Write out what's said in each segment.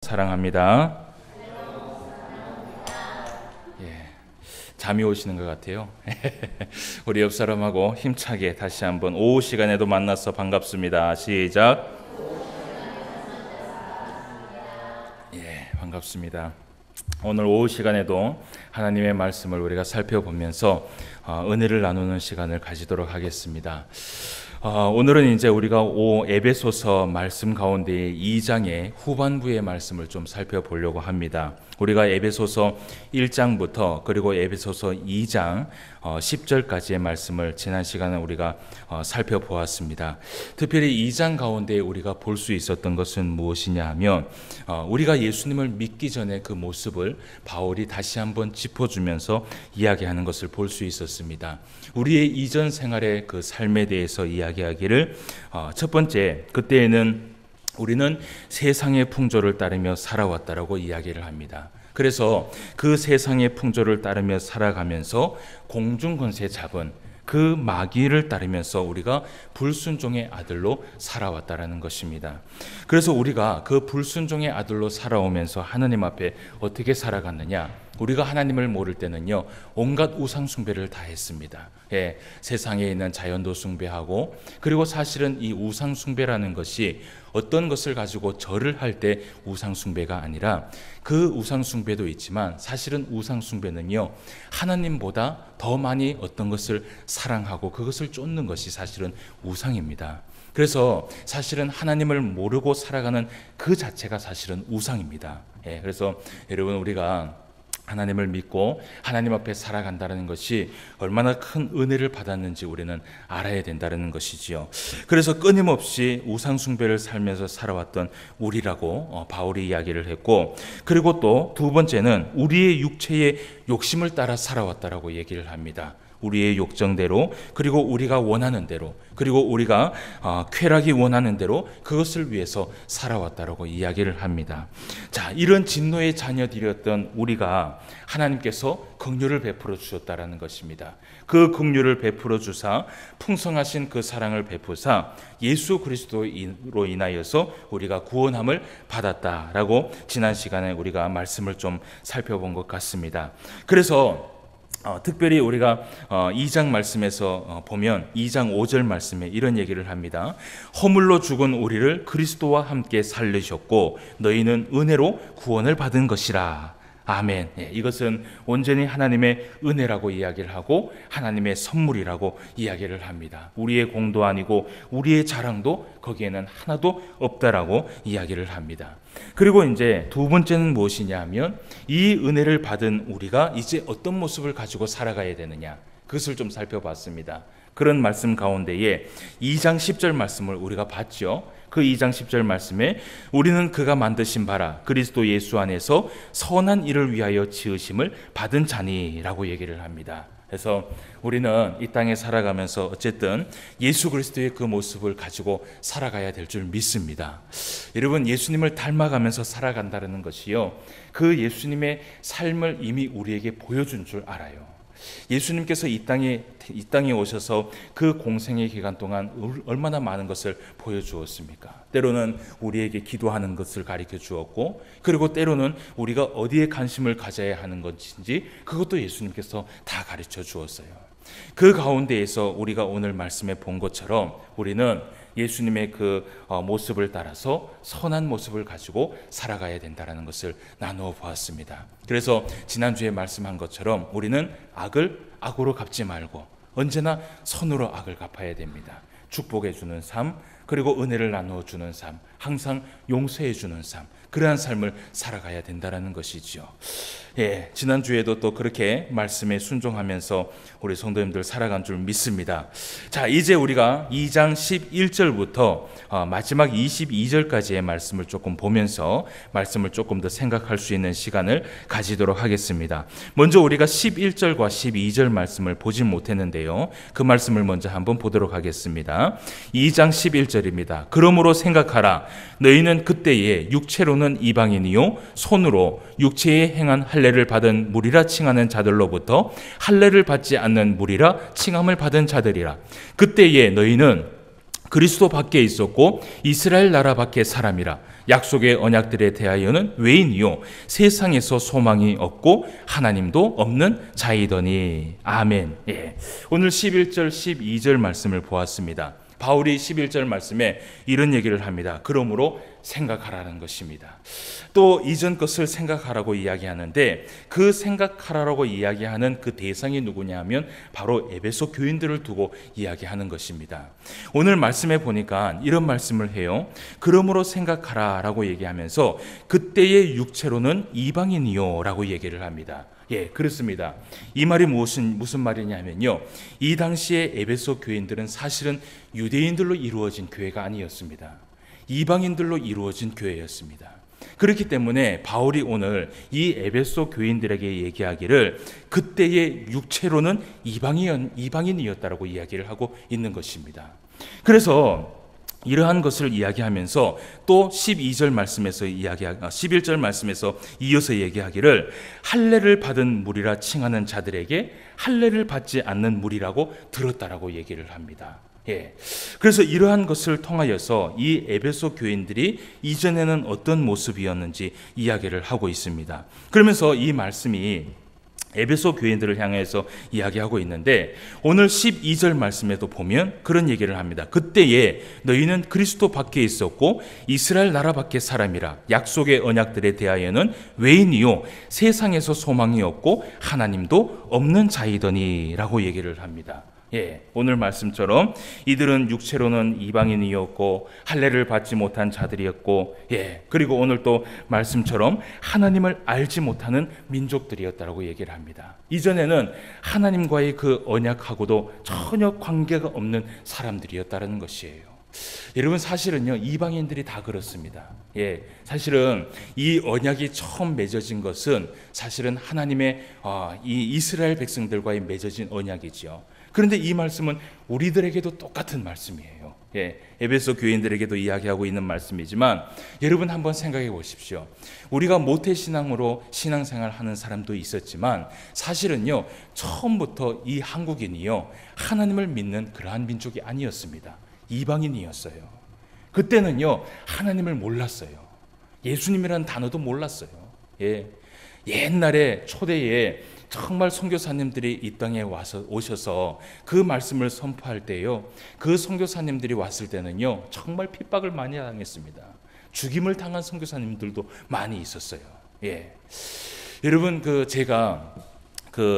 사랑합니다. 잠이 오시는 것 같아요. 우리 옆 사람하고 힘차게 다시 한번 오후 시간에도 만나서 반갑습니다. 시작. 반갑습니다. 오늘 오후 시간에도 하나님의 말씀을 우리가 살펴보면서 은혜를 나누는 시간을 가지도록 하겠습니다. 오늘은 이제 우리가 에베소서 말씀 가운데 2장의 후반부의 말씀을 좀 살펴보려고 합니다. 우리가 에베소서 1장부터 그리고 에베소서 2장 10절까지의 말씀을 지난 시간에 우리가 살펴보았습니다. 특별히 2장 가운데 우리가 볼 수 있었던 것은 무엇이냐 하면 우리가 예수님을 믿기 전에 그 모습을 바울이 다시 한번 짚어주면서 이야기하는 것을 볼 수 있었습니다. 우리의 이전 생활의 그 삶에 대해서 이야기하기를 첫 번째, 그때에는 우리는 세상의 풍조를 따르며 살아왔다라고 이야기를 합니다. 그래서 그 세상의 풍조를 따르며 살아가면서 공중권세 잡은 그 마귀를 따르면서 우리가 불순종의 아들로 살아왔다라는 것입니다. 그래서 우리가 그 불순종의 아들로 살아오면서 하나님 앞에 어떻게 살아갔느냐? 우리가 하나님을 모를 때는요, 온갖 우상 숭배를 다 했습니다. 세상에 있는 자연도 숭배하고, 그리고 사실은 이 우상 숭배라는 것이 어떤 것을 가지고 절을 할 때 우상 숭배가 아니라, 그 우상 숭배도 있지만 사실은 우상 숭배는요, 하나님보다 더 많이 어떤 것을 사랑하고 그것을 쫓는 것이 사실은 우상입니다. 그래서 사실은 하나님을 모르고 살아가는 그 자체가 사실은 우상입니다. 그래서 여러분, 우리가 하나님을 믿고 하나님 앞에 살아간다는 것이 얼마나 큰 은혜를 받았는지 우리는 알아야 된다는 것이지요. 그래서 끊임없이 우상 숭배를 살면서 살아왔던 우리라고 바울이 이야기를 했고, 그리고 또 두 번째는 우리의 육체의 욕심을 따라 살아왔다라고 얘기를 합니다. 우리의 욕정대로, 그리고 우리가 원하는 대로, 그리고 우리가 쾌락이 원하는 대로 그것을 위해서 살아왔다라고 이야기를 합니다. 자, 이런 진노의 자녀들이었던 우리가 하나님께서 긍휼을 베풀어 주셨다라는 것입니다. 그 긍휼을 베풀어 주사 풍성하신 그 사랑을 베푸사 예수 그리스도로 인하여서 우리가 구원함을 받았다라고 지난 시간에 우리가 말씀을 좀 살펴본 것 같습니다. 그래서 특별히 우리가 2장 말씀에서 보면 2장 5절 말씀에 이런 얘기를 합니다. 허물로 죽은 우리를 그리스도와 함께 살리셨고 너희는 은혜로 구원을 받은 것이라. 아멘. 이것은 온전히 하나님의 은혜라고 이야기를 하고 하나님의 선물이라고 이야기를 합니다. 우리의 공도 아니고 우리의 자랑도 거기에는 하나도 없다라고 이야기를 합니다. 그리고 이제 두 번째는 무엇이냐 하면 이 은혜를 받은 우리가 이제 어떤 모습을 가지고 살아가야 되느냐, 그것을 좀 살펴봤습니다. 그런 말씀 가운데에 2장 10절 말씀을 우리가 봤죠. 그 2장 10절 말씀에 우리는 그가 만드신 바라 그리스도 예수 안에서 선한 일을 위하여 지으심을 받은 자니라고 얘기를 합니다. 그래서 우리는 이 땅에 살아가면서 어쨌든 예수 그리스도의 그 모습을 가지고 살아가야 될 줄 믿습니다. 여러분, 예수님을 닮아가면서 살아간다는 것이요, 그 예수님의 삶을 이미 우리에게 보여준 줄 알아요. 예수님께서 이 땅에 오셔서 그 공생의 기간 동안 얼마나 많은 것을 보여주었습니까? 때로는 우리에게 기도하는 것을 가르쳐 주었고, 그리고 때로는 우리가 어디에 관심을 가져야 하는 것인지 그것도 예수님께서 다 가르쳐 주었어요. 그 가운데에서 우리가 오늘 말씀에 본 것처럼 우리는 예수님의 그 모습을 따라서 선한 모습을 가지고 살아가야 된다는 것을 나누어 보았습니다. 그래서 지난주에 말씀한 것처럼 우리는 악을 악으로 갚지 말고 언제나 선으로 악을 갚아야 됩니다. 축복해 주는 삶, 그리고 은혜를 나누어 주는 삶, 항상 용서해 주는 삶, 그러한 삶을 살아가야 된다는 것이죠. 지난주에도 또 그렇게 말씀에 순종하면서 우리 성도님들 살아간 줄 믿습니다. 자, 이제 우리가 2장 11절부터 마지막 22절까지의 말씀을 조금 보면서 말씀을 조금 더 생각할 수 있는 시간을 가지도록 하겠습니다. 먼저 우리가 11절과 12절 말씀을 보지 못했는데요, 그 말씀을 먼저 한번 보도록 하겠습니다. 2장 11절입니다. 그러므로 생각하라. 너희는 그때에 육체로는 이방인이요 손으로 육체에 행한 할례를 받은 무리라 칭하는 자들로부터 할례를 받지 않는 무리라 칭함을 받은 자들이라. 그때에 너희는 그리스도 밖에 있었고 이스라엘 나라 밖에 사람이라. 약속의 언약들에 대하여는 외인이요 세상에서 소망이 없고 하나님도 없는 자이더니. 아멘. 예. 오늘 11절 12절 말씀을 보았습니다. 바울이 11절 말씀에 이런 얘기를 합니다. 그러므로 생각하라는 것입니다. 또 이전 것을 생각하라고 이야기하는데, 그 생각하라고 이야기하는 그 대상이 누구냐 하면 바로 에베소 교인들을 두고 이야기하는 것입니다. 오늘 말씀에 보니까 이런 말씀을 해요. 그러므로 생각하라라고 얘기하면서 그때의 육체로는 이방인이요 라고 얘기를 합니다. 예, 그렇습니다. 이 말이 무슨 말이냐면요, 이 당시에 에베소 교인들은 사실은 유대인들로 이루어진 교회가 아니었습니다. 이방인들로 이루어진 교회였습니다. 그렇기 때문에 바울이 오늘 이 에베소 교인들에게 얘기하기를 그때의 육체로는 이방인이었다라고 이야기를 하고 있는 것입니다. 그래서 이러한 것을 이야기하면서 또 11절 말씀에서 이어서 얘기하기를 할례를 받은 무리라 칭하는 자들에게 할례를 받지 않는 무리라고 들었다라고 얘기를 합니다. 예. 그래서 이러한 것을 통하여서 이 에베소 교인들이 이전에는 어떤 모습이었는지 이야기를 하고 있습니다. 그러면서 이 말씀이 에베소 교인들을 향해서 이야기하고 있는데, 오늘 12절 말씀에도 보면 그런 얘기를 합니다. 그때에 너희는 그리스도 밖에 있었고 이스라엘 나라 밖의 사람이라 약속의 언약들에 대하여는 외인이요 세상에서 소망이 없고 하나님도 없는 자이더니 라고 얘기를 합니다. 예, 오늘 말씀처럼 이들은 육체로는 이방인이었고 할례를 받지 못한 자들이었고, 예, 그리고 오늘 또 말씀처럼 하나님을 알지 못하는 민족들이었다라고 얘기를 합니다. 이전에는 하나님과의 그 언약하고도 전혀 관계가 없는 사람들이었다는 것이에요. 여러분, 사실은요, 이방인들이 다 그렇습니다. 예, 사실은 이 언약이 처음 맺어진 것은 사실은 하나님의 이 이스라엘 백성들과의 맺어진 언약이지요. 그런데 이 말씀은 우리들에게도 똑같은 말씀이에요. 예, 에베소 교인들에게도 이야기하고 있는 말씀이지만, 여러분 한번 생각해 보십시오. 우리가 모태신앙으로 신앙생활 하는 사람도 있었지만 사실은요, 처음부터 이 한국인이요 하나님을 믿는 그러한 민족이 아니었습니다. 이방인이었어요. 그때는요 하나님을 몰랐어요. 예수님이라는 단어도 몰랐어요. 예, 옛날에 초대에 정말 선교사님들이 이 땅에 오셔서 그 말씀을 선포할 때요, 그 선교사님들이 왔을 때는요 정말 핍박을 많이 당했습니다. 죽임을 당한 선교사님들도 많이 있었어요. 예, 여러분, 제가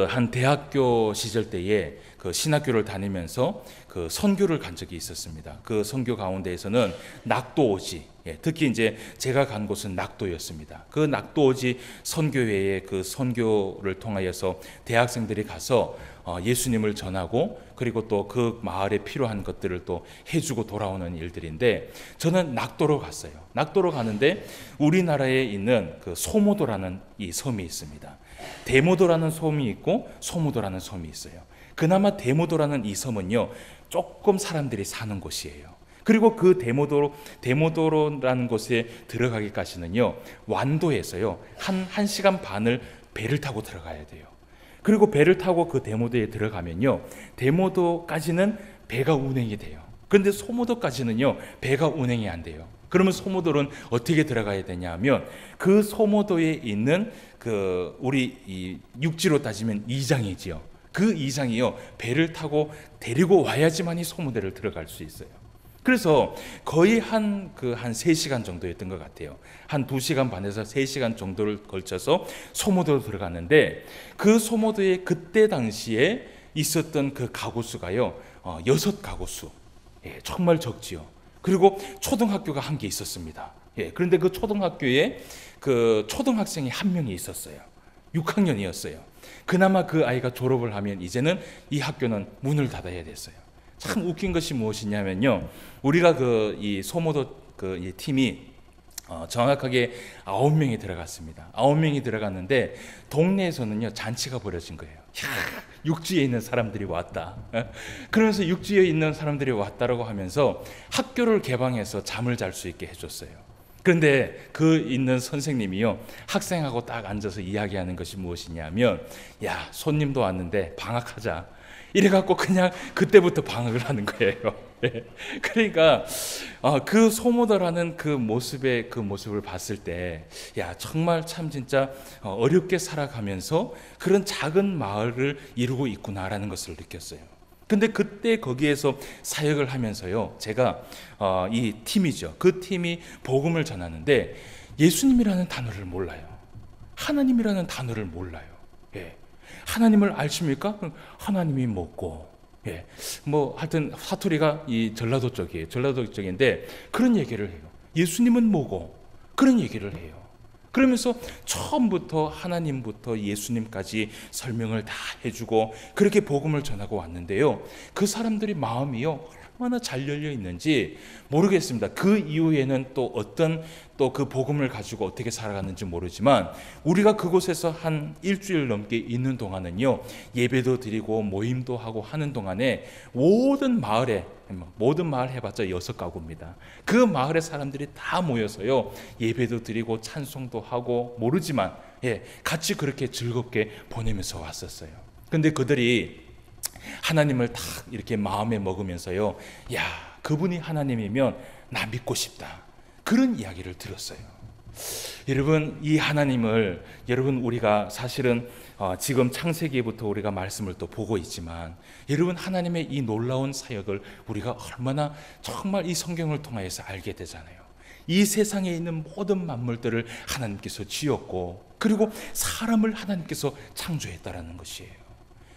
한 대학교 시절 때에 신학교를 다니면서 선교를 간 적이 있었습니다. 그 선교 가운데에서는 낙도오지, 특히 이제 제가 간 곳은 낙도였습니다. 그 낙도오지 선교회의 그 선교를 통하여서 대학생들이 가서 예수님을 전하고, 그리고 또 그 마을에 필요한 것들을 또 해주고 돌아오는 일들인데, 저는 낙도로 갔어요. 낙도로 가는데 우리나라에 있는 그 소모도라는 이 섬이 있습니다. 데모도라는 섬이 있고 소모도라는 섬이 있어요. 그나마 데모도라는 이 섬은요 조금 사람들이 사는 곳이에요. 그리고 그 데모도라는 곳에 들어가기까지는요 완도에서요 한 시간 반을 배를 타고 들어가야 돼요. 그리고 배를 타고 그 데모도에 들어가면요 데모도까지는 배가 운행이 돼요. 그런데 소모도까지는요 배가 운행이 안 돼요. 그러면 소모도는 어떻게 들어가야 되냐 하면, 그 소모도에 있는 우리 이 육지로 따지면 이장이지요. 그 이장이요 배를 타고 데리고 와야지만이 소모도를 들어갈 수 있어요. 그래서 거의 한 3시간 정도였던 것 같아요. 한 2시간 반에서 3시간 정도를 걸쳐서 소모도로 들어갔는데, 그 소모도에 그때 당시에 있었던 그 가구 수가요 6가구 수. 예, 정말 적지요. 그리고 초등학교가 한 개 있었습니다. 예, 그런데 그 초등학교에 그 초등학생이 한 명이 있었어요. 6학년이었어요. 그나마 그 아이가 졸업을 하면 이제는 이 학교는 문을 닫아야 됐어요. 참 웃긴 것이 무엇이냐면요, 우리가 이 소모도 이 팀이 정확하게 9명이 들어갔습니다. 9명이 들어갔는데 동네에서는요 잔치가 벌어진 거예요. 야, 육지에 있는 사람들이 왔다. 그러면서 육지에 있는 사람들이 왔다라고 하면서 학교를 개방해서 잠을 잘 수 있게 해줬어요. 그런데 있는 선생님이요 학생하고 딱 앉아서 이야기하는 것이 무엇이냐면, 야, 손님도 왔는데 방학하자. 이래갖고 그냥 그때부터 방학을 하는 거예요. 예. 그러니까 그 소모들하는 그 모습을 봤을 때, 야, 정말 참 진짜 어렵게 살아가면서 그런 작은 마을을 이루고 있구나라는 것을 느꼈어요. 근데 그때 거기에서 사역을 하면서요, 제가 이 팀이죠. 그 팀이 복음을 전하는데 예수님이라는 단어를 몰라요. 하나님이라는 단어를 몰라요. 예. 하나님을 아십니까? 하나님이 뭐고, 예. 뭐 하여튼 사투리가 이 전라도 쪽이에요. 전라도 쪽인데 그런 얘기를 해요. 예수님은 뭐고, 그런 얘기를 해요. 그러면서 처음부터 하나님부터 예수님까지 설명을 다 해주고 그렇게 복음을 전하고 왔는데요, 그 사람들이 마음이요 얼마나 잘 열려 있는지 모르겠습니다. 그 이후에는 또 어떤 또 그 복음을 가지고 어떻게 살아갔는지 모르지만, 우리가 그곳에서 한 일주일 넘게 있는 동안은요, 예배도 드리고 모임도 하고 하는 동안에 모든 마을 해봤자 6가구입니다. 그 마을의 사람들이 다 모여서요, 예배도 드리고 찬송도 하고 모르지만, 예, 같이 그렇게 즐겁게 보내면서 왔었어요. 근데 그들이 하나님을 딱 이렇게 마음에 먹으면서요, 야, 그분이 하나님이면 나 믿고 싶다, 그런 이야기를 들었어요. 여러분, 이 하나님을 우리가 사실은 지금 창세기부터 우리가 말씀을 또 보고 있지만, 여러분, 하나님의 이 놀라운 사역을 우리가 얼마나 정말 이 성경을 통해서 알게 되잖아요. 이 세상에 있는 모든 만물들을 하나님께서 지었고, 그리고 사람을 하나님께서 창조했다라는 것이에요.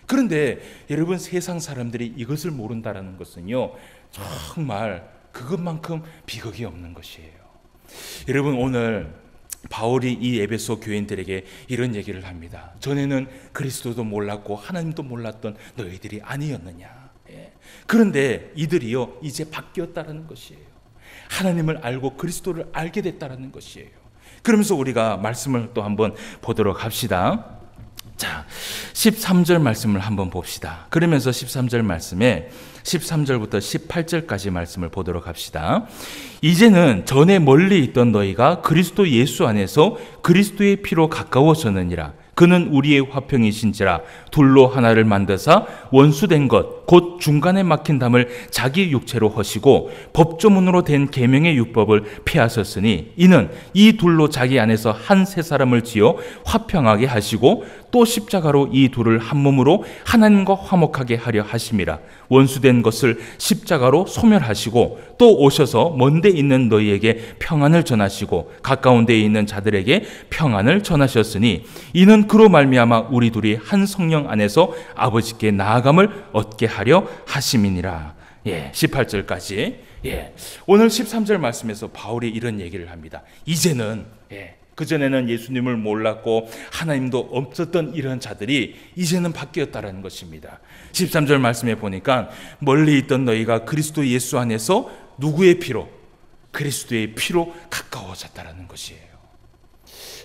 그런데 여러분, 세상 사람들이 이것을 모른다라는 것은요, 정말 그것만큼 비극이 없는 것이에요. 여러분, 오늘 바울이 이 에베소 교인들에게 이런 얘기를 합니다. 전에는 그리스도도 몰랐고 하나님도 몰랐던 너희들이 아니었느냐. 예. 그런데 이들이요, 이제 바뀌었다라는 것이에요. 하나님을 알고 그리스도를 알게 됐다라는 것이에요. 그러면서 우리가 말씀을 또 한번 보도록 합시다. 자, 13절 말씀을 한번 봅시다. 그러면서 13절 말씀에 13절부터 18절까지 말씀을 보도록 합시다. 이제는 전에 멀리 있던 너희가 그리스도 예수 안에서 그리스도의 피로 가까워졌느니라. 그는 우리의 화평이신지라. 둘로 하나를 만드사 원수된 것 곧 중간에 막힌 담을 자기 육체로 허시고 법조문으로 된 계명의 율법을 폐하셨으니, 이는 이 둘로 자기 안에서 한 새 사람을 지어 화평하게 하시고 또 십자가로 이 둘을 한 몸으로 하나님과 화목하게 하려 하심이라. 원수된 것을 십자가로 소멸하시고 또 오셔서 먼데 있는 너희에게 평안을 전하시고 가까운 데에 있는 자들에게 평안을 전하셨으니, 이는 그로 말미암아 우리 둘이 한 성령 안에서 아버지께 나아감을 얻게 하려 하심이니라. 예, 18절까지. 예, 오늘 13절 말씀에서 바울이 이런 얘기를 합니다. 이제는, 그전에는 예수님을 몰랐고 하나님도 없었던 이런 자들이 이제는 바뀌었다는 것입니다. 13절 말씀에 보니까 멀리 있던 너희가 그리스도 예수 안에서 누구의 피로? 그리스도의 피로 가까워졌다는 것이에요.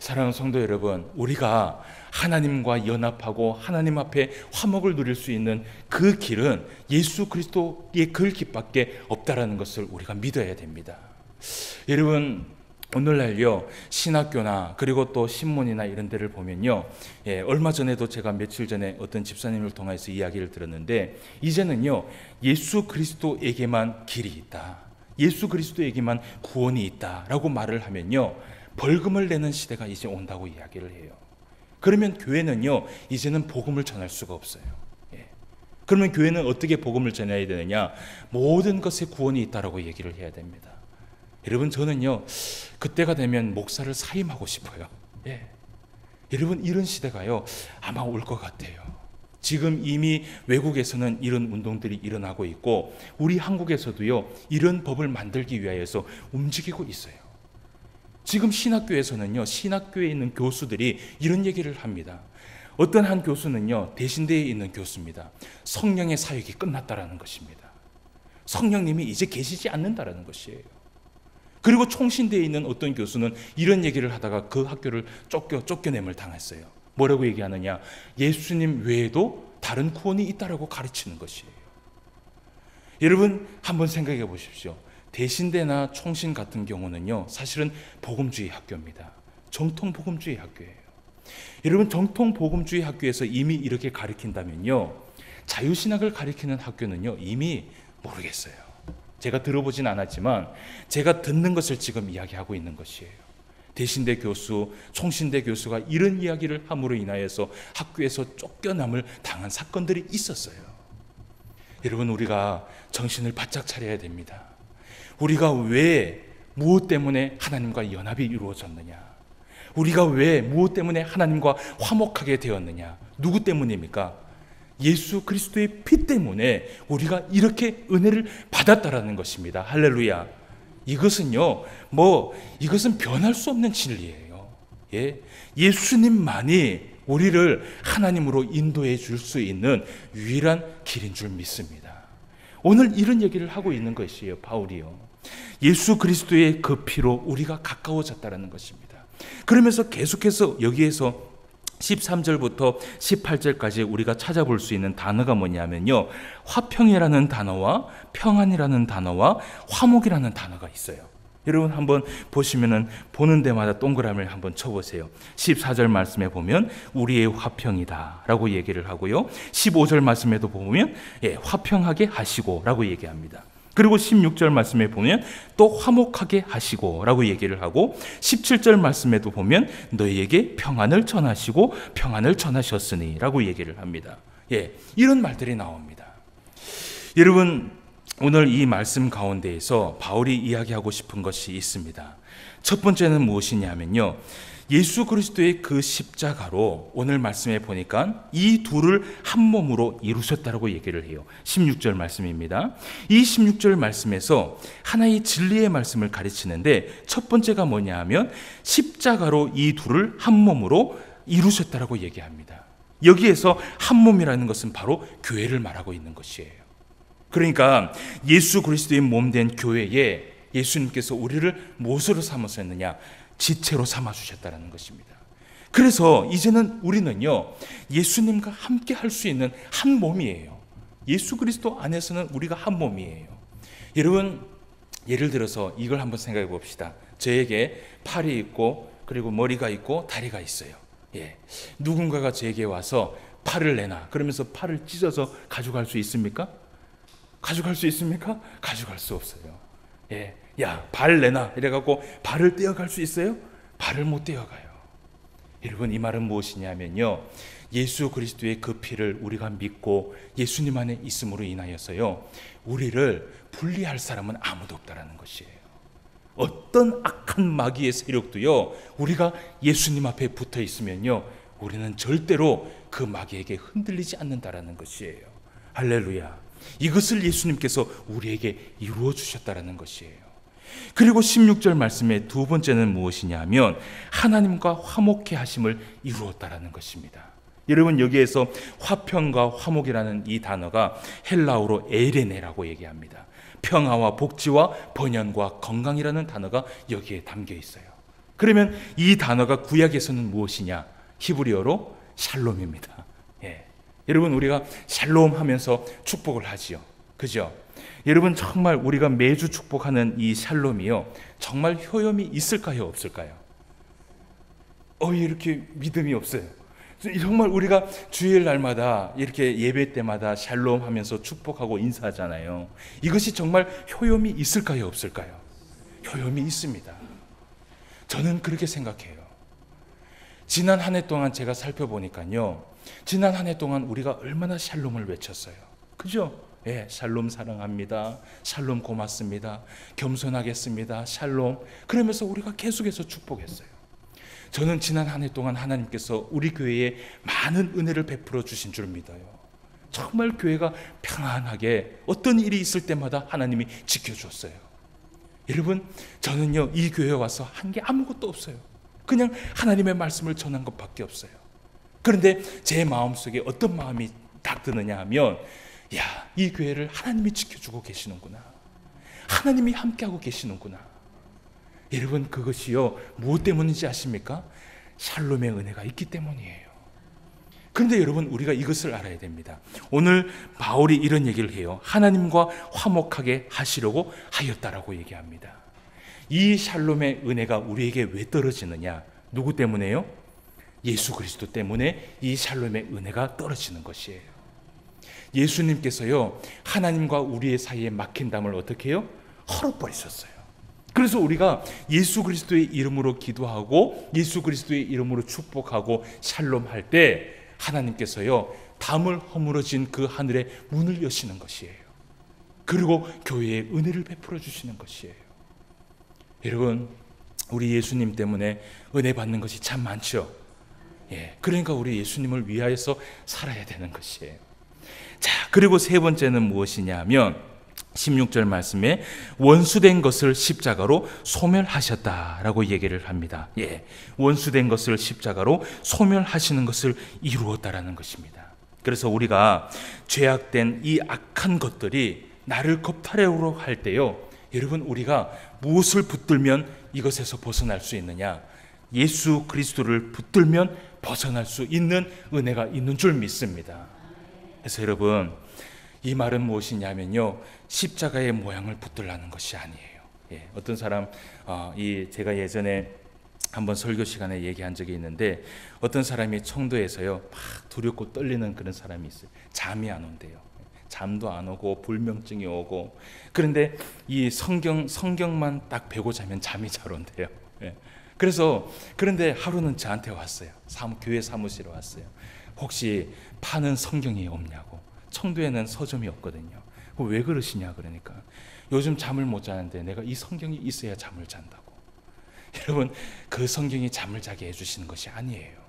사랑하는 성도 여러분, 우리가 하나님과 연합하고 하나님 앞에 화목을 누릴 수 있는 그 길은 예수 그리스도의 그 길밖에 없다라는 것을 우리가 믿어야 됩니다. 여러분, 오늘날요, 신학교나 그리고 또 신문이나 이런 데를 보면요, 얼마 전에도 제가 며칠 전에 어떤 집사님을 통해서 이야기를 들었는데, 이제는요, 예수 그리스도에게만 길이 있다, 예수 그리스도에게만 구원이 있다라고 말을 하면요, 벌금을 내는 시대가 이제 온다고 이야기를 해요. 그러면 교회는요, 이제는 복음을 전할 수가 없어요. 그러면 교회는 어떻게 복음을 전해야 되느냐? 모든 것에 구원이 있다라고 얘기를 해야 됩니다. 여러분, 저는요, 그때가 되면 목사를 사임하고 싶어요. 여러분, 이런 시대가요, 아마 올 것 같아요. 지금 이미 외국에서는 이런 운동들이 일어나고 있고, 우리 한국에서도요, 이런 법을 만들기 위하여서 움직이고 있어요. 지금 신학교에서는요, 신학교에 있는 교수들이 이런 얘기를 합니다. 어떤 한 교수는요, 대신대에 있는 교수입니다. 성령의 사역이 끝났다라는 것입니다. 성령님이 이제 계시지 않는다라는 것이에요. 그리고 총신대에 있는 어떤 교수는 이런 얘기를 하다가 그 학교를 쫓겨냄을 당했어요. 뭐라고 얘기하느냐? 예수님 외에도 다른 구원이 있다라고 가르치는 것이에요. 여러분, 한번 생각해 보십시오. 대신대나 총신 같은 경우는요, 사실은 복음주의 학교입니다. 정통 복음주의 학교예요. 여러분, 정통 복음주의 학교에서 이미 이렇게 가르친다면요, 자유신학을 가리키는 학교는요, 이미 모르겠어요. 제가 들어보진 않았지만 제가 듣는 것을 지금 이야기하고 있는 것이에요. 대신대 교수, 총신대 교수가 이런 이야기를 함으로 인하여서 학교에서 쫓겨남을 당한 사건들이 있었어요. 여러분, 우리가 정신을 바짝 차려야 됩니다. 우리가 왜 무엇 때문에 하나님과 연합이 이루어졌느냐? 우리가 왜 무엇 때문에 하나님과 화목하게 되었느냐? 누구 때문입니까? 예수 그리스도의 피 때문에 우리가 이렇게 은혜를 받았다라는 것입니다. 할렐루야. 이것은요, 이것은 변할 수 없는 진리예요. 예? 예수님만이 우리를 하나님으로 인도해 줄 수 있는 유일한 길인 줄 믿습니다. 오늘 이런 얘기를 하고 있는 것이에요, 바울이요. 예수 그리스도의 그 피로 우리가 가까워졌다는 것입니다. 그러면서 계속해서 여기에서 13절부터 18절까지 우리가 찾아볼 수 있는 단어가 뭐냐면요, 화평이라는 단어와 평안이라는 단어와 화목이라는 단어가 있어요. 여러분 한번 보시면은 보는 데마다 동그라미를 한번 쳐보세요. 14절 말씀에 보면 우리의 화평이다 라고 얘기를 하고요, 15절 말씀에도 보면 화평하게 하시고 라고 얘기합니다. 그리고 16절 말씀에 보면 또 화목하게 하시고 라고 얘기를 하고, 17절 말씀에도 보면 너희에게 평안을 전하시고 평안을 전하셨으니 라고 얘기를 합니다. 이런 말들이 나옵니다. 여러분, 오늘 이 말씀 가운데에서 바울이 이야기하고 싶은 것이 있습니다. 첫 번째는 무엇이냐면요, 예수 그리스도의 그 십자가로 오늘 말씀에 보니까 이 둘을 한 몸으로 이루셨다라고 얘기를 해요. 16절 말씀입니다. 이 16절 말씀에서 하나의 진리의 말씀을 가르치는데, 첫 번째가 뭐냐 하면 십자가로 이 둘을 한 몸으로 이루셨다라고 얘기합니다. 여기에서 한 몸이라는 것은 바로 교회를 말하고 있는 것이에요. 그러니까 예수 그리스도의 몸된 교회에 예수님께서 우리를 무엇으로 삼으셨느냐? 지체로 삼아주셨다는 것입니다. 그래서 이제는 우리는요, 예수님과 함께 할 수 있는 한 몸이에요. 예수 그리스도 안에서는 우리가 한 몸이에요. 여러분, 예를 들어서 이걸 한번 생각해 봅시다. 저에게 팔이 있고 그리고 머리가 있고 다리가 있어요. 누군가가 저에게 와서 팔을 내놔 그러면서 팔을 찢어서 가져갈 수 있습니까? 가져갈 수 있습니까? 가져갈 수 없어요. 야, 발 내놔 이래갖고 발을 떼어갈 수 있어요? 발을 못 떼어가요. 여러분, 이 말은 무엇이냐면요, 예수 그리스도의 그 피를 우리가 믿고 예수님 안에 있음으로 인하여서요, 우리를 분리할 사람은 아무도 없다라는 것이에요. 어떤 악한 마귀의 세력도요, 우리가 예수님 앞에 붙어 있으면요, 우리는 절대로 그 마귀에게 흔들리지 않는다라는 것이에요. 할렐루야. 이것을 예수님께서 우리에게 이루어 주셨다라는 것이에요. 그리고 16절 말씀의 두 번째는 무엇이냐 하면 하나님과 화목케 하심을 이루었다라는 것입니다. 여러분, 여기에서 화평과 화목이라는 이 단어가 헬라어로 에레네라고 얘기합니다. 평화와 복지와 번영과 건강이라는 단어가 여기에 담겨 있어요. 그러면 이 단어가 구약에서는 무엇이냐? 히브리어로 샬롬입니다. 여러분, 우리가 샬롬 하면서 축복을 하지요. 그죠? 여러분, 정말 우리가 매주 축복하는 이 샬롬이요, 정말 효용이 있을까요, 없을까요? 이렇게 믿음이 없어요. 정말 우리가 주일 날마다 이렇게 예배 때마다 샬롬 하면서 축복하고 인사하잖아요. 이것이 정말 효용이 있을까요, 없을까요? 효용이 있습니다. 저는 그렇게 생각해요. 지난 한 해 동안 제가 살펴보니까요, 지난 한 해 동안 우리가 얼마나 샬롬을 외쳤어요. 그죠? 샬롬 사랑합니다. 샬롬 고맙습니다. 겸손하겠습니다. 샬롬. 그러면서 우리가 계속해서 축복했어요. 저는 지난 한 해 동안 하나님께서 우리 교회에 많은 은혜를 베풀어 주신 줄 믿어요. 정말 교회가 평안하게 어떤 일이 있을 때마다 하나님이 지켜주었어요. 여러분, 저는요, 이 교회에 와서 한 게 아무것도 없어요. 그냥 하나님의 말씀을 전한 것밖에 없어요. 그런데 제 마음속에 어떤 마음이 딱 드느냐 하면, 이 교회를 하나님이 지켜주고 계시는구나. 하나님이 함께하고 계시는구나. 여러분, 그것이요, 무엇 때문인지 아십니까? 샬롬의 은혜가 있기 때문이에요. 그런데 여러분, 우리가 이것을 알아야 됩니다. 오늘 바울이 이런 얘기를 해요. 하나님과 화목하게 하시려고 하였다라고 얘기합니다. 이 샬롬의 은혜가 우리에게 왜 떨어지느냐? 누구 때문에요? 예수 그리스도 때문에 이 샬롬의 은혜가 떨어지는 것이에요. 예수님께서요, 하나님과 우리의 사이에 막힌 담을 어떻게 해요? 헐어버리셨어요. 그래서 우리가 예수 그리스도의 이름으로 기도하고 예수 그리스도의 이름으로 축복하고 샬롬 할 때 하나님께서요, 담을 허물어진 그 하늘의 문을 여시는 것이에요. 그리고 교회에 은혜를 베풀어 주시는 것이에요. 여러분, 우리 예수님 때문에 은혜 받는 것이 참 많죠. 그러니까 우리 예수님을 위하여서 살아야 되는 것이에요. 자, 그리고 세 번째는 무엇이냐 하면 16절 말씀에 원수된 것을 십자가로 소멸하셨다라고 얘기를 합니다. 원수된 것을 십자가로 소멸하시는 것을 이루었다라는 것입니다. 그래서 우리가 죄악된 이 악한 것들이 나를 겁탈하려고 할 때요, 여러분, 우리가 무엇을 붙들면 이것에서 벗어날 수 있느냐? 예수 그리스도를 붙들면 벗어날 수 있는 은혜가 있는 줄 믿습니다. 그래서 여러분, 이 말은 무엇이냐면요, 십자가의 모양을 붙들라는 것이 아니에요. 어떤 사람, 제가 예전에 한번 설교 시간에 얘기한 적이 있는데, 어떤 사람이 청도에서요, 막 두렵고 떨리는 그런 사람이 있어요. 잠이 안 온대요. 잠도 안 오고 불면증이 오고. 그런데 이 성경만 딱 베고 자면 잠이 잘 온대요. 그런데 하루는 저한테 왔어요. 교회 사무실에 왔어요. 혹시 파는 성경이 없냐고. 청도에는 서점이 없거든요. 왜 그러시냐 그러니까, 요즘 잠을 못 자는데 내가 이 성경이 있어야 잠을 잔다고. 여러분, 그 성경이 잠을 자게 해주시는 것이 아니에요.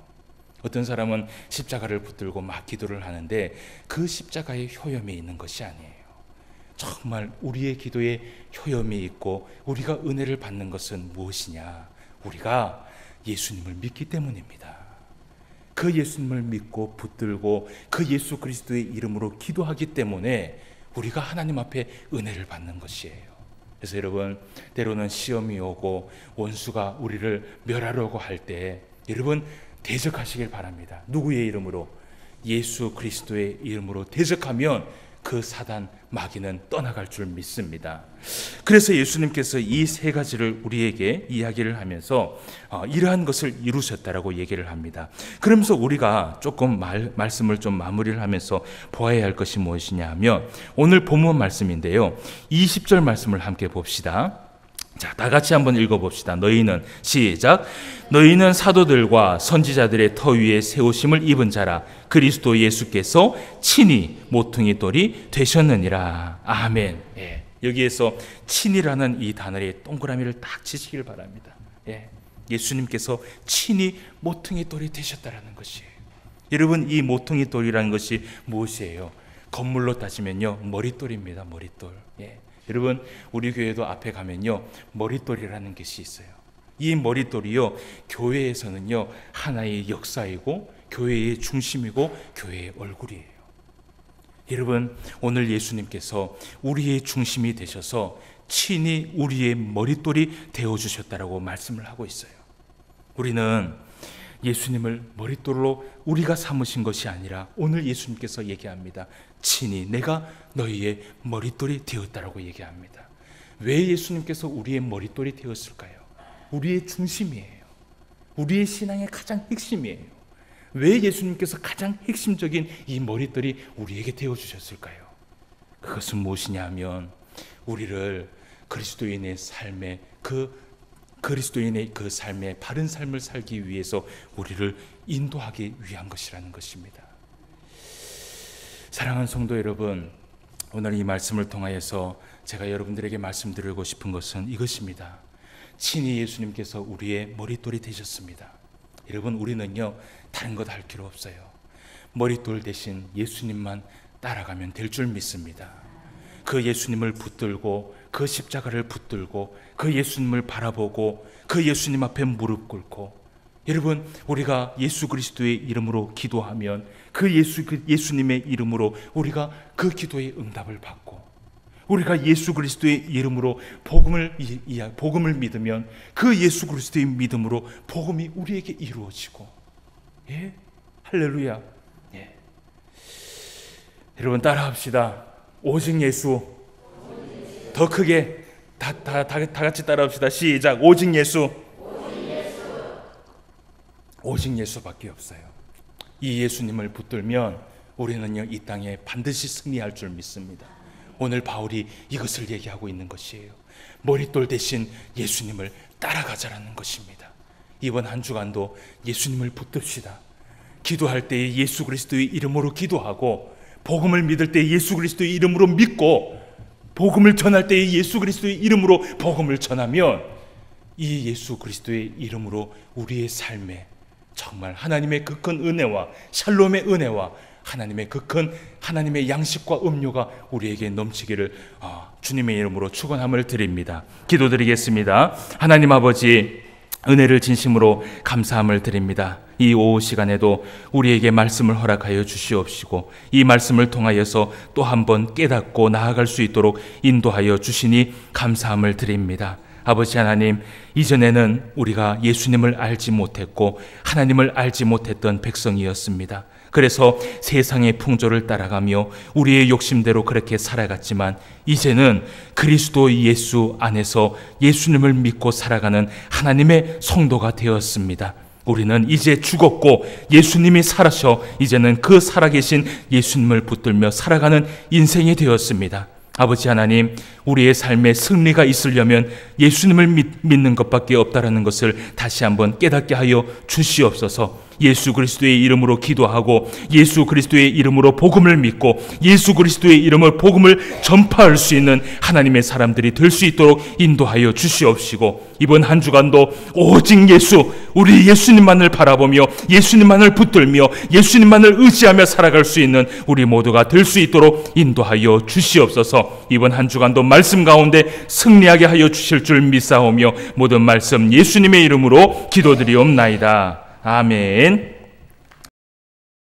어떤 사람은 십자가를 붙들고 막 기도를 하는데 그 십자가에 효염이 있는 것이 아니에요. 정말 우리의 기도에 효염이 있고 우리가 은혜를 받는 것은 무엇이냐? 우리가 예수님을 믿기 때문입니다. 그 예수님을 믿고 붙들고 그 예수 그리스도의 이름으로 기도하기 때문에 우리가 하나님 앞에 은혜를 받는 것이에요. 그래서 여러분, 때로는 시험이 오고 원수가 우리를 멸하려고 할 때 여러분, 대적하시길 바랍니다. 누구의 이름으로? 예수 그리스도의 이름으로 대적하면 그 사단 마귀는 떠나갈 줄 믿습니다. 그래서 예수님께서 이 세 가지를 우리에게 이야기를 하면서 이러한 것을 이루셨다라고 얘기를 합니다. 그러면서 우리가 조금 말씀을 좀 마무리를 하면서 보아야 할 것이 무엇이냐 하면 오늘 본문 말씀인데요, 20절 말씀을 함께 봅시다. 자, 다 같이 한번 읽어봅시다. 너희는, 시작. 너희는 사도들과 선지자들의 터 위에 세우심을 입은 자라. 그리스도 예수께서 친히 모퉁이 돌이 되셨느니라. 아멘. 여기에서 친이라는 이 단어의 동그라미를 딱 치시길 바랍니다. 예수님께서 친히 모퉁이 돌이 되셨다라는 것이에요. 여러분, 이 모퉁이 돌이라는 것이 무엇이에요? 건물로 따지면요, 머릿돌입니다. 머릿돌. 여러분, 우리 교회도 앞에 가면요, 머릿돌이라는 것이 있어요. 이 머릿돌이요, 교회에서는요, 하나의 역사이고 교회의 중심이고 교회의 얼굴이에요. 여러분, 오늘 예수님께서 우리의 중심이 되셔서 친히 우리의 머릿돌이 되어주셨다라고 말씀을 하고 있어요. 우리는 예수님을 머릿돌로 우리가 삼으신 것이 아니라 오늘 예수님께서 얘기합니다. 친히 내가 너희의 머릿돌이 되었다라고 얘기합니다. 왜 예수님께서 우리의 머릿돌이 되었을까요? 우리의 중심이에요. 우리의 신앙의 가장 핵심이에요. 왜 예수님께서 가장 핵심적인 이 머릿돌이 우리에게 되어주셨을까요? 그것은 무엇이냐 하면 우리를 그리스도인의 삶에 그리스도인의 그 삶의 바른 삶을 살기 위해서 우리를 인도하기 위한 것이라는 것입니다. 사랑하는 성도 여러분, 오늘 이 말씀을 통하여서 제가 여러분들에게 말씀드리고 싶은 것은 이것입니다. 친히 예수님께서 우리의 머릿돌이 되셨습니다. 여러분, 우리는요, 다른 것 할 필요 없어요. 머릿돌 대신 예수님만 따라가면 될 줄 믿습니다. 그 예수님을 붙들고 그 십자가를 붙들고 그 예수님을 바라보고 그 예수님 앞에 무릎 꿇고, 여러분, 우리가 예수 그리스도의 이름으로 기도하면 그 예수님의 이름으로 우리가 그 기도의 응답을 받고, 우리가 예수 그리스도의 이름으로 복음을 믿으면 그 예수 그리스도의 믿음으로 복음이 우리에게 이루어지고, 할렐루야. 여러분, 따라합시다. 오직 예수. 더 크게 다 같이 따라합시다. 시작. 오직 예수. 오직 예수밖에 없어요. 이 예수님을 붙들면 우리는요 이 땅에 반드시 승리할 줄 믿습니다. 오늘 바울이 이것을 얘기하고 있는 것이에요. 머릿돌 대신 예수님을 따라가자라는 것입니다. 이번 한 주간도 예수님을 붙듭시다. 기도할 때에 예수 그리스도의 이름으로 기도하고, 복음을 믿을 때 예수 그리스도의 이름으로 믿고, 복음을 전할 때에 예수 그리스도의 이름으로 복음을 전하면 이 예수 그리스도의 이름으로 우리의 삶에 정말 하나님의 그 큰 은혜와 샬롬의 은혜와 하나님의 그 큰 하나님의 양식과 음료가 우리에게 넘치기를 주님의 이름으로 축원함을 드립니다. 기도드리겠습니다. 하나님 아버지, 은혜를 진심으로 감사함을 드립니다. 이 오후 시간에도 우리에게 말씀을 허락하여 주시옵시고, 이 말씀을 통하여서 또 한 번 깨닫고 나아갈 수 있도록 인도하여 주시니 감사함을 드립니다. 아버지 하나님, 이전에는 우리가 예수님을 알지 못했고 하나님을 알지 못했던 백성이었습니다. 그래서 세상의 풍조를 따라가며 우리의 욕심대로 그렇게 살아갔지만, 이제는 그리스도 예수 안에서 예수님을 믿고 살아가는 하나님의 성도가 되었습니다. 우리는 이제 죽었고 예수님이 살아서 이제는 그 살아계신 예수님을 붙들며 살아가는 인생이 되었습니다. 아버지 하나님, 우리의 삶에 승리가 있으려면 예수님을 믿는 것밖에 없다라는 것을 다시 한번 깨닫게 하여 주시옵소서. 예수 그리스도의 이름으로 기도하고 예수 그리스도의 이름으로 복음을 믿고 예수 그리스도의 이름으로 복음을 전파할 수 있는 하나님의 사람들이 될 수 있도록 인도하여 주시옵시고, 이번 한 주간도 오직 예수, 우리 예수님만을 바라보며 예수님만을 붙들며 예수님만을 의지하며 살아갈 수 있는 우리 모두가 될 수 있도록 인도하여 주시옵소서. 이번 한 주간도 말씀 가운데 승리하게 하여 주실 줄 믿사오며 모든 말씀 예수님의 이름으로 기도드리옵나이다. 아멘.